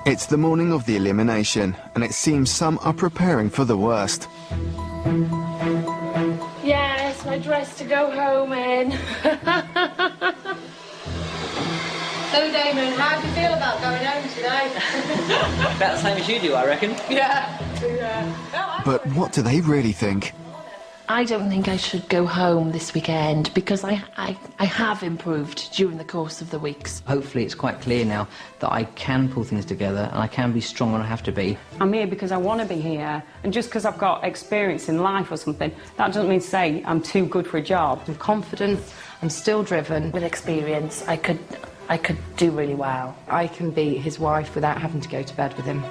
It's the morning of the elimination, and it seems some are preparing for the worst. Yes, my dress to go home in. So, Damon, how do you feel about going home today? About the same as you do, I reckon. Yeah. But what do they really think? I don't think I should go home this weekend because I have improved during the course of the weeks. Hopefully it's quite clear now that I can pull things together and I can be strong when I have to be. I'm here because I want to be here, and just because I've got experience in life or something, that doesn't mean to say I'm too good for a job. I'm confident, I'm still driven. With experience, I could do really well. I can be his wife without having to go to bed with him.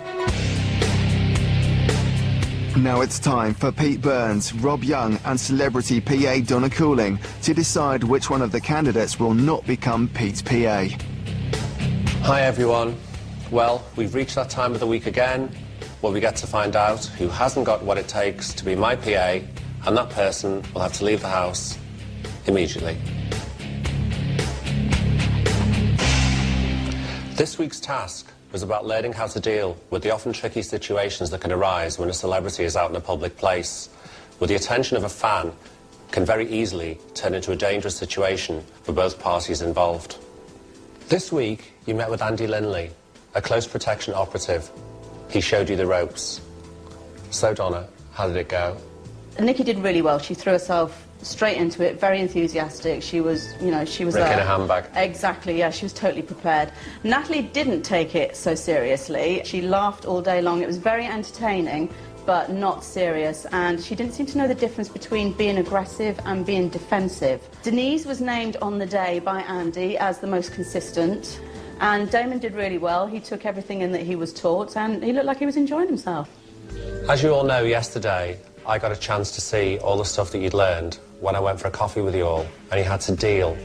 Now it's time for Pete Burns, Rob Young and celebrity PA Donna Cooling to decide which one of the candidates will not become Pete's PA. Hi everyone. Well, we've reached that time of the week again where we get to find out who hasn't got what it takes to be my PA, and that person will have to leave the house immediately. This week's task was about learning how to deal with the often tricky situations that can arise when a celebrity is out in a public place, where the attention of a fan can very easily turn into a dangerous situation for both parties involved. This week, you met with Andy Linley, a close protection operative. He showed you the ropes. So, Donna, how did it go? Nikki did really well. She threw herself straight into it, very enthusiastic. She was, you know, she was Rick in a handbag. Exactly, yeah, she was totally prepared. Natalie didn't take it so seriously. She laughed all day long. It was very entertaining, but not serious, and she didn't seem to know the difference between being aggressive and being defensive. Denise was named on the day by Andy as the most consistent, and Damon did really well. He took everything in that he was taught, and he looked like he was enjoying himself. As you all know, yesterday, I got a chance to see all the stuff that you'd learned when I went for a coffee with you all, and you had to deal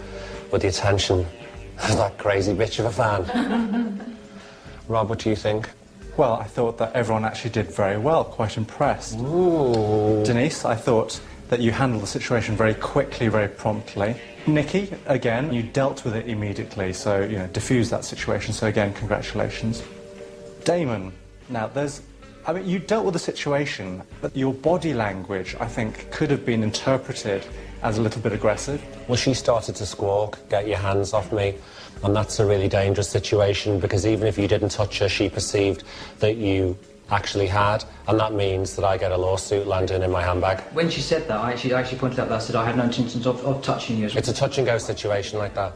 with the attention of that crazy bitch of a fan. Rob, what do you think? Well, I thought that everyone actually did very well, quite impressed. Ooh. Denise, I thought that you handled the situation very quickly, very promptly. Nikki, again, you dealt with it immediately, so, you know, diffused that situation, so again, congratulations. Damon, now I mean, you dealt with the situation, but your body language, I think, could have been interpreted as a little bit aggressive. Well, she started to squawk, get your hands off me, and that's a really dangerous situation because even if you didn't touch her, she perceived that you actually had, and that means that I get a lawsuit landing in my handbag. When she said that, I actually pointed out that I said I had no intentions of touching you as well. It's a touch-and-go situation like that.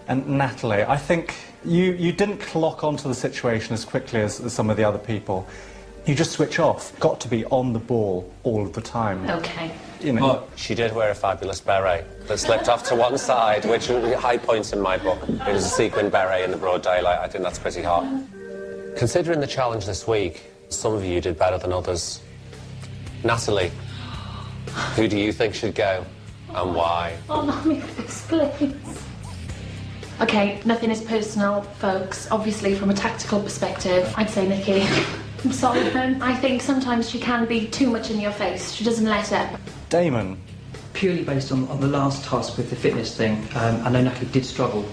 And Natalie, I think you didn't clock onto the situation as quickly as some of the other people. You just switch off. Got to be on the ball all of the time. Okay. You know. But she did wear a fabulous beret that slipped off to one side, which was high points in my book. It was a sequin beret in the broad daylight. I think that's pretty hot. Considering the challenge this week, some of you did better than others. Natalie, who do you think should go and why? Oh, Mummy, please. Okay, nothing is personal, folks. Obviously, from a tactical perspective, I'd say Nikki. I'm sorry, Ben. I think sometimes she can be too much in your face. She doesn't let up. Damon. Purely based on the last task with the fitness thing, I know Natalie did struggle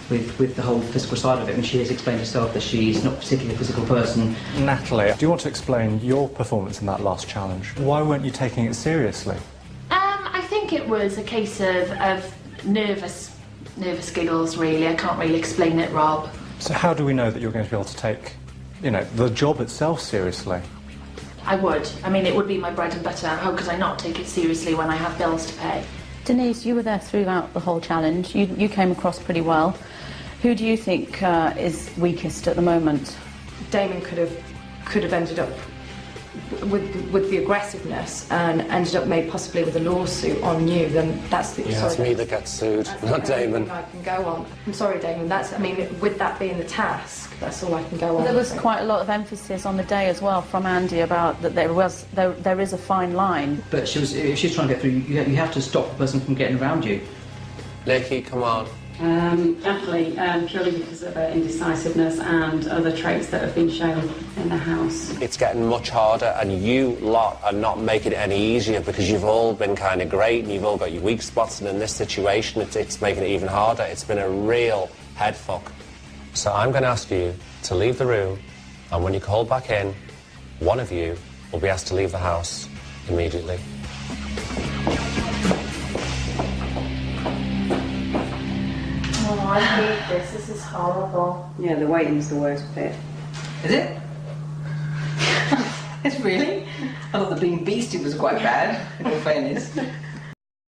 with the whole physical side of it, and she has explained herself that she's not particularly a physical person. Natalie, do you want to explain your performance in that last challenge? Why weren't you taking it seriously? I think it was a case of nervous giggles, really. I can't really explain it, Rob. So how do we know that you're going to be able to take, you know, the job itself seriously? I would. I mean, it would be my bread and butter. How could I not take it seriously when I have bills to pay? Denise, you were there throughout the whole challenge. You came across pretty well. Who do you think is weakest at the moment? Damon could have ended up with the aggressiveness and ended up maybe possibly with a lawsuit on you. Then that's the Yeah, it's me that gets sued, not Damon. I can go on. I'm sorry, Damon. I mean, with that being the task, that's all I can go on. There was quite a lot of emphasis on the day as well from Andy about that there is a fine line. But if she's trying to get through, you have to stop the person from getting around you. Nikki, come on. Definitely, purely because of her indecisiveness and other traits that have been shown in the house. It's getting much harder, and you lot are not making it any easier because you've all been kind of great and you've all got your weak spots, and in this situation it's making it even harder. It's been a real head fuck. So I'm going to ask you to leave the room And when you're called back in, one of you will be asked to leave the house immediately. Oh, I hate this. This is horrible. Yeah, the waiting's the worst bit. Is it? It's really? I thought the being beasted was quite bad, in all fairness.